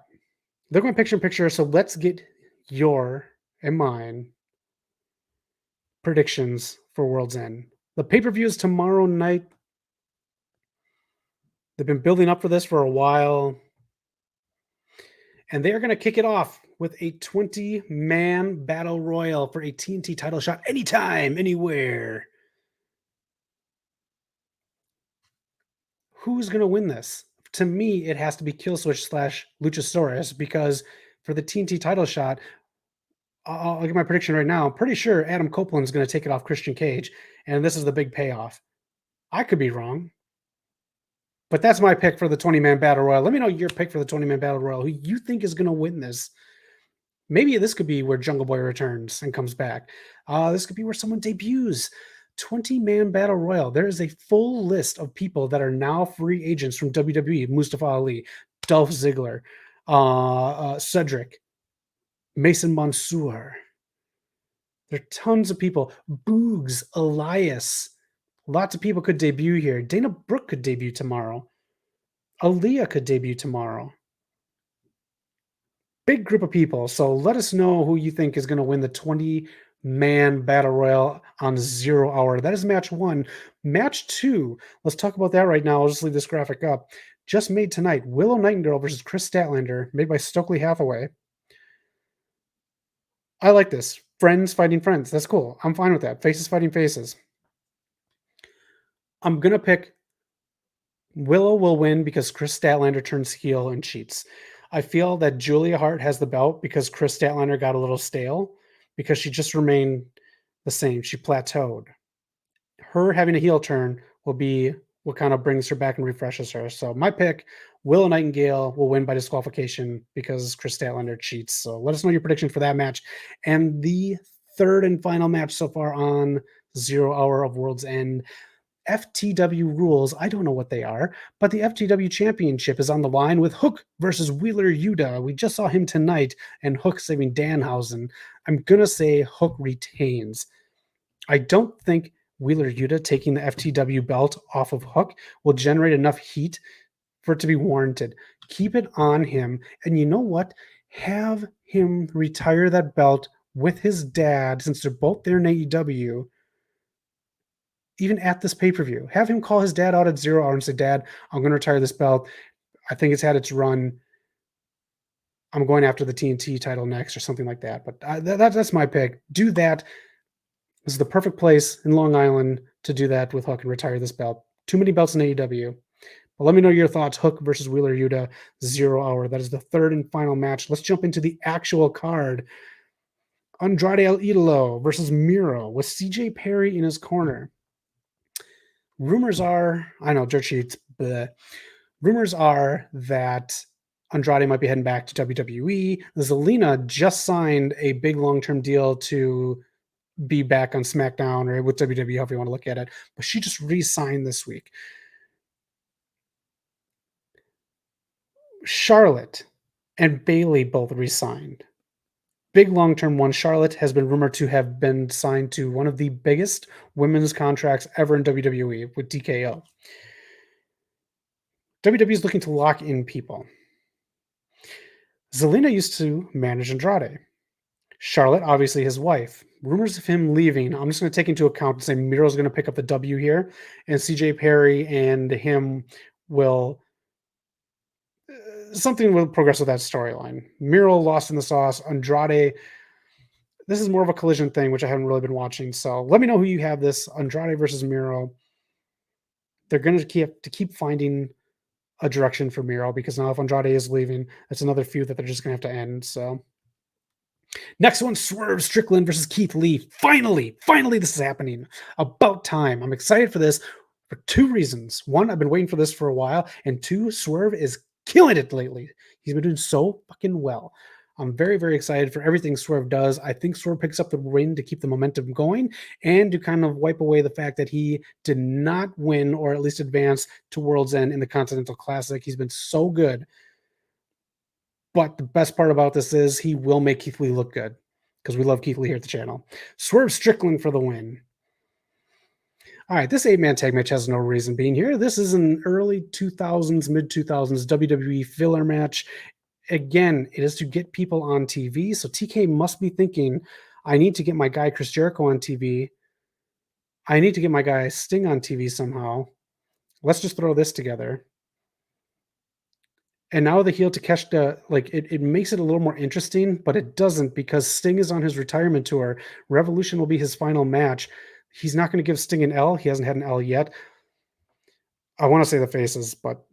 They're going picture in picture. So let's get your and mine predictions for World's End. The pay-per-view is tomorrow night. They've been building up for this for a while. And they are going to kick it off with a 20-man battle royal for a TNT title shot anytime, anywhere. Who's going to win this? To me, it has to be Killswitch / Luchasaurus because for the TNT title shot, I'll give my prediction right now. I'm pretty sure Adam Copeland is going to take it off Christian Cage, and this is the big payoff. I could be wrong, but that's my pick for the 20-man battle royal. Let me know your pick for the 20-man battle royal. Who you think is going to win this? Maybe this could be where Jungle Boy returns and comes back. This could be where someone debuts. 20-man battle royal. There is a full list of people that are now free agents from WWE. Mustafa Ali, Dolph Ziggler, Cedric, Mason Mansoor. There are tons of people. Boogs, Elias. Lots of people could debut here. Dana Brooke could debut tomorrow. Aaliyah could debut tomorrow. Big group of people. So let us know who you think is going to win the 20-man battle royal on 0 hour. That is match 1. Match 2. Let's talk about that right now. I'll just leave this graphic up. Just made tonight. Willow Nightingale versus Chris Statlander, made by Stokely Hathaway. I like this. Friends fighting friends. That's cool. I'm fine with that. Faces fighting faces. I'm going to pick Willow will win because Chris Statlander turns heel and cheats. I feel that Julia Hart has the belt because Chris Statlander got a little stale because she just remained the same. She plateaued. Her having a heel turn will be what kind of brings her back and refreshes her. So my pick, Willow Nightingale will win by disqualification because Chris Statlander cheats. So let us know your prediction for that match. And the third and final match so far on 0 Hour of World's End, FTW rules. I don't know what they are, but the FTW championship is on the line with Hook versus Wheeler Yuta. We just saw him tonight, and Hook saving Danhausen. I'm going to say Hook retains. I don't think Wheeler Yuta taking the FTW belt off of Hook will generate enough heat for it to be warranted. Keep it on him. And you know what? Have him retire that belt with his dad, since they're both there in AEW, even at this pay-per-view. Have him call his dad out at 0 Hour and say, Dad, I'm going to retire this belt. I think it's had its run. I'm going after the TNT title next or something like that. But that's my pick. Do that. This is the perfect place in Long Island to do that with Hook and retire this belt. Too many belts in AEW. But let me know your thoughts. Hook versus Wheeler Yuta, 0 Hour. That is the third and final match. Let's jump into the actual card. Andrade El Idolo versus Miro with CJ Perry in his corner. Rumors are, I know, dirt sheets, but rumors are that Andrade might be heading back to WWE. Zelina just signed a big long-term deal to be back on SmackDown or with WWE, however you want to look at it. But she just re-signed this week. Charlotte and Bayley both re-signed. Big long-term one. Charlotte has been rumored to have been signed to one of the biggest women's contracts ever in WWE with TKO. WWE is looking to lock in people. Zelina used to manage Andrade. Charlotte, obviously his wife. Rumors of him leaving. I'm just going to take into account and say Miro's going to pick up the W here, and CJ Perry and him will something will progress with that storyline. Miro lost in the sauce. Andrade, this is more of a collision thing, which I haven't really been watching. So let me know who you have this. Andrade versus Miro. They're going to keep finding a direction for Miro, because now if Andrade is leaving, it's another feud that they're just going to have to end. So next one, Swerve Strickland versus Keith Lee. Finally, this is happening. About time. I'm excited for this for two reasons. One, I've been waiting for this for a while. And two, Swerve is killing it lately. He's been doing so fucking well. I'm very, very excited for everything Swerve does. I think Swerve picks up the win to keep the momentum going and to kind of wipe away the fact that he did not win, or at least advance to World's End in the Continental Classic. He's been so good. But the best part about this is he will make Keith Lee look good, because we love Keith Lee here at the channel. Swerve Strickland for the win. All right, this 8-man tag match has no reason being here. This is an early 2000s, mid-2000s WWE filler match. Again, it is to get people on TV. So TK must be thinking, I need to get my guy Chris Jericho on TV. I need to get my guy Sting on TV somehow. Let's just throw this together. And now the heel Takeshita, like it makes it a little more interesting, but it doesn't, because Sting is on his retirement tour. Revolution will be his final match. He's not going to give Sting an L. He hasn't had an L yet. I want to say the faces, but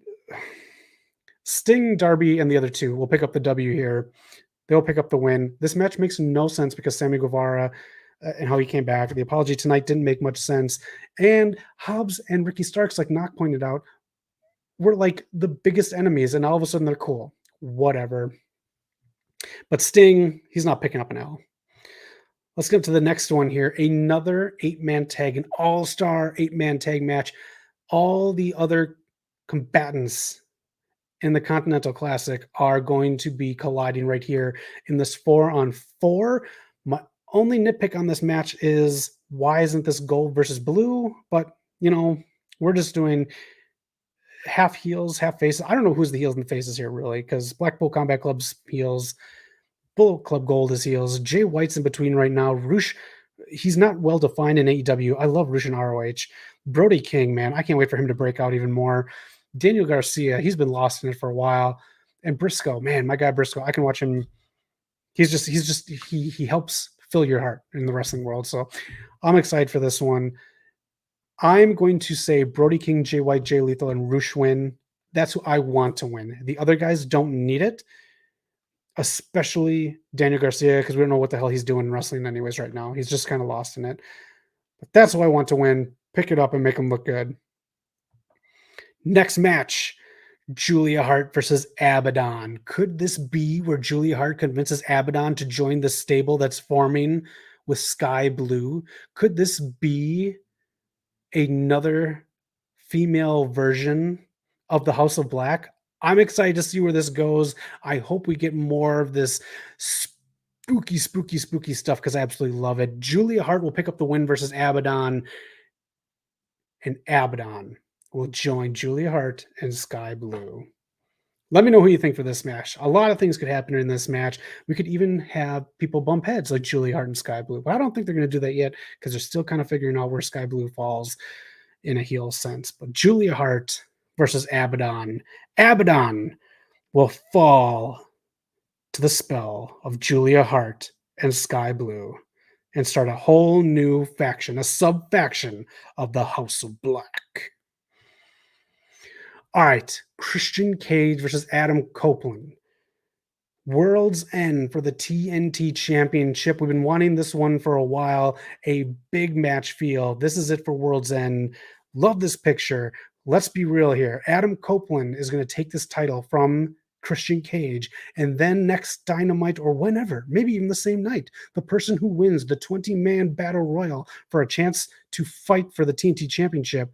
Sting, Darby, and the other two will pick up the W here. They'll pick up the win. This match makes no sense because Sammy Guevara and how he came back. The apology tonight didn't make much sense. And Hobbs and Ricky Starks, like Knock pointed out, were like the biggest enemies, and all of a sudden they're cool. Whatever. But Sting, he's not picking up an L. Let's get to the next one here. Another 8-man tag, an all-star 8-man tag match. All the other combatants in the Continental Classic are going to be colliding right here in this 4-on-4. My only nitpick on this match is, why isn't this gold versus blue? But, you know, we're just doing half heels, half faces. I don't know who's the heels and the faces here, really, because Blackpool Combat Club's heels, Bullet Club Gold is heels. Jay White's in between right now. Roosh, he's not well defined in AEW. I love Roosh in ROH. Brody King, man, I can't wait for him to break out even more. Daniel Garcia, he's been lost in it for a while. And Briscoe, man, my guy Briscoe, I can watch him. He helps fill your heart in the wrestling world. So I'm excited for this one. I'm going to say Brody King, Jay White, Jay Lethal, and Roosh win. That's who I want to win. The other guys don't need it, especially Daniel Garcia, because we don't know what the hell he's doing in wrestling anyways right now. He's just kind of lost in it. But that's who I want to win. Pick it up and make him look good. Next match, Julia Hart versus Abaddon. Could this be where Julia Hart convinces Abaddon to join the stable that's forming with Sky Blue? Could this be another female version of the House of Black? I'm excited to see where this goes. I hope we get more of this spooky stuff because I absolutely love it. Julia Hart will pick up the win versus Abaddon, and Abaddon will join Julia Hart and Sky Blue. Let me know who you think for this match. A lot of things could happen in this match. We could even have people bump heads like Julia Hart and Sky Blue, but I don't think they're going to do that yet because they're still kind of figuring out where Sky Blue falls in a heel sense. But Julia Hart versus Abaddon. Abaddon will fall to the spell of Julia Hart and Sky Blue and start a whole new faction, a sub faction of the House of Black. All right, Christian Cage versus Adam Copeland. Worlds End for the TNT Championship. We've been wanting this one for a while. A big match feel. This is it for Worlds End. Love this picture. Let's be real here. Adam Copeland is going to take this title from Christian Cage, and then next Dynamite or whenever, maybe even the same night, the person who wins the 20-man battle royal for a chance to fight for the TNT Championship,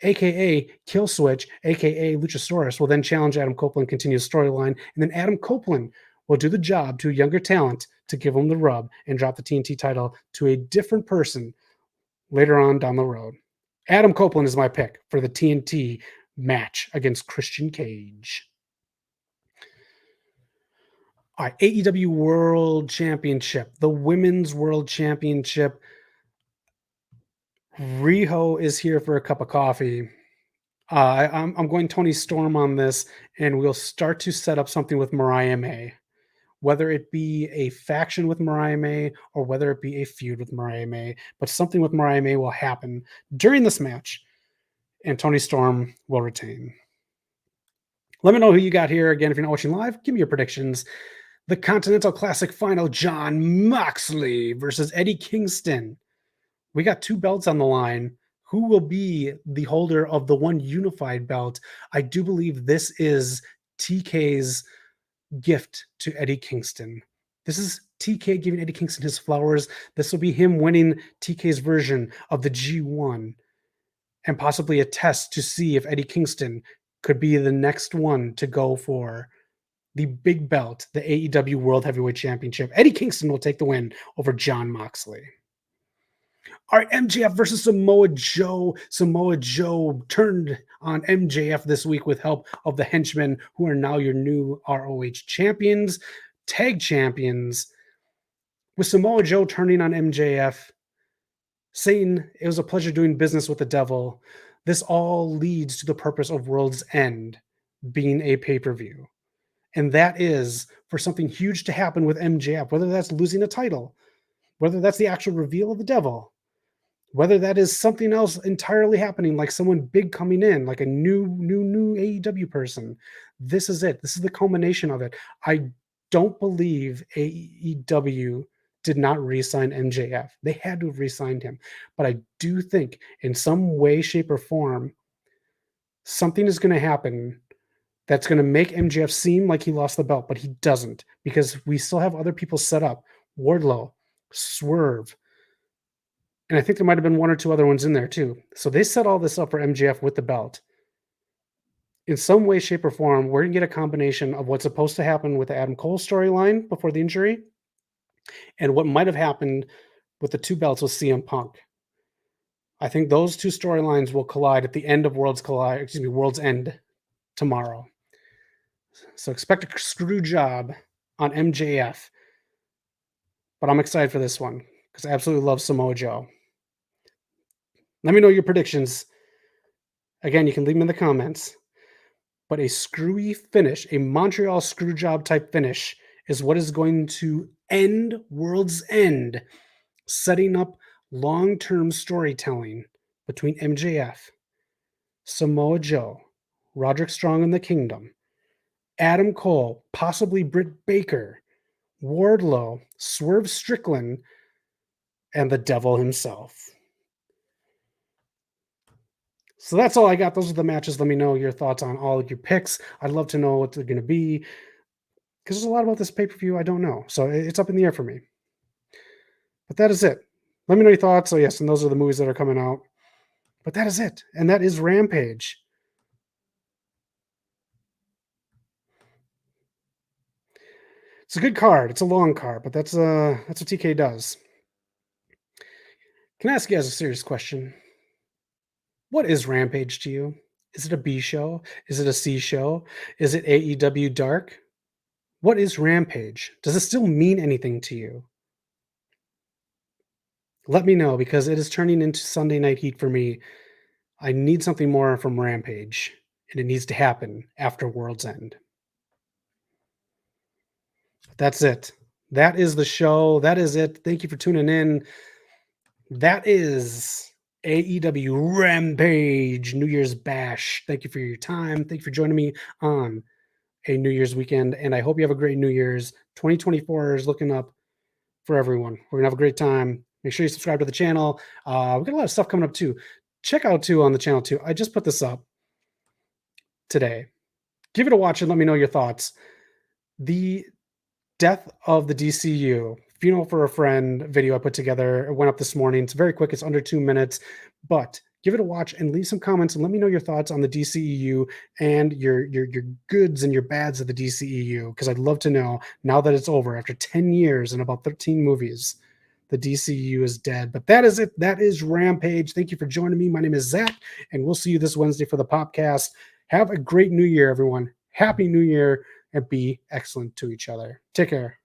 aka Kill Switch, aka Luchasaurus, will then challenge Adam Copeland, continue the storyline, and then Adam Copeland will do the job to a younger talent to give him the rub and drop the TNT title to a different person later on down the road. Adam Copeland is my pick for the TNT match against Christian Cage. All right, AEW World Championship, the Women's World Championship. Riho is here for a cup of coffee. I'm going Tony Storm on this, and we'll start to set up something with Mariah May, whether it be a faction with Mariah May or whether it be a feud with Mariah May. But something with Mariah May will happen during this match, and Tony Storm will retain. Let me know who you got here. Again, if you're not watching live, give me your predictions. The Continental Classic Final, Jon Moxley versus Eddie Kingston. We got two belts on the line. Who will be the holder of the one unified belt? I do believe this is TK's gift to Eddie Kingston. This is TK giving Eddie Kingston his flowers. This will be him winning TK's version of the G1 and possibly a test to see if Eddie Kingston could be the next one to go for the big belt, the AEW World Heavyweight Championship. Eddie Kingston will take the win over Jon Moxley. All right, MJF versus Samoa Joe. Samoa Joe turned on MJF this week with help of the Henchmen, who are now your new ROH champions, tag champions. With Samoa Joe turning on MJF, saying it was a pleasure doing business with the devil, this all leads to the purpose of World's End being a pay-per-view. And that is for something huge to happen with MJF, whether that's losing a title, whether that's the actual reveal of the devil, whether that is something else entirely happening, like someone big coming in, like a new AEW person. This is it. This is the culmination of it. I don't believe AEW did not re-sign MJF. They had to have re-signed him. But I do think in some way, shape, or form, something is going to happen that's going to make MJF seem like he lost the belt, but he doesn't, because we still have other people set up. Wardlow, Swerve, and I think there might have been one or two other ones in there too. So they set all this up for MJF with the belt. In some way, shape, or form, we're going to get a combination of what's supposed to happen with the Adam Cole storyline before the injury and what might have happened with the two belts with CM Punk. I think those two storylines will collide at the end of World's End tomorrow. So expect a screw job on MJF. But I'm excited for this one because I absolutely love Samoa Joe. Let me know your predictions. Again, you can leave them in the comments. But a screwy finish, a Montreal screw job type finish, is what is going to end World's End, setting up long-term storytelling between MJF, Samoa Joe, Roderick Strong and the Kingdom, Adam Cole, possibly Britt Baker, Wardlow, Swerve Strickland, and the devil himself. So that's all I got. Those are the matches. Let me know your thoughts on all of your picks. I'd love to know what they're going to be because there's a lot about this pay per view I don't know. So it's up in the air for me. But that is it. Let me know your thoughts. So, yes, and those are the movies that are coming out. But that is it. And that is Rampage. It's a good card. It's a long card, but that's what TK does. Can I ask you guys a serious question? What is Rampage to you? Is it a B show? Is it a C show? Is it AEW Dark? What is Rampage? Does it still mean anything to you? Let me know because it is turning into Sunday Night Heat for me. I need something more from Rampage, and it needs to happen after World's End. That's it. That is the show. That is it. Thank you for tuning in. That is AEW Rampage New Year's Bash. Thank you for your time. Thank you for joining me on a New Year's weekend, and I hope you have a great New Year's. 2024 is looking up for everyone. We're gonna have a great time. Make sure you subscribe to the channel. We got a lot of stuff coming up too. Check out too on the channel too. I just put this up today. Give it a watch and let me know your thoughts. The Death of the DCU, Funeral for a Friend video I put together. It went up this morning. It's very quick. It's under 2 minutes, but give it a watch and leave some comments and let me know your thoughts on the DCEU and your goods and your bads of the DCEU, because I'd love to know now that it's over after 10 years and about 13 movies. The DCEU is dead, but that is it. That is Rampage. Thank you for joining me. My name is Zach, and we'll see you this Wednesday for the podcast. Have a great New Year, everyone. Happy New Year, and be excellent to each other. Take care.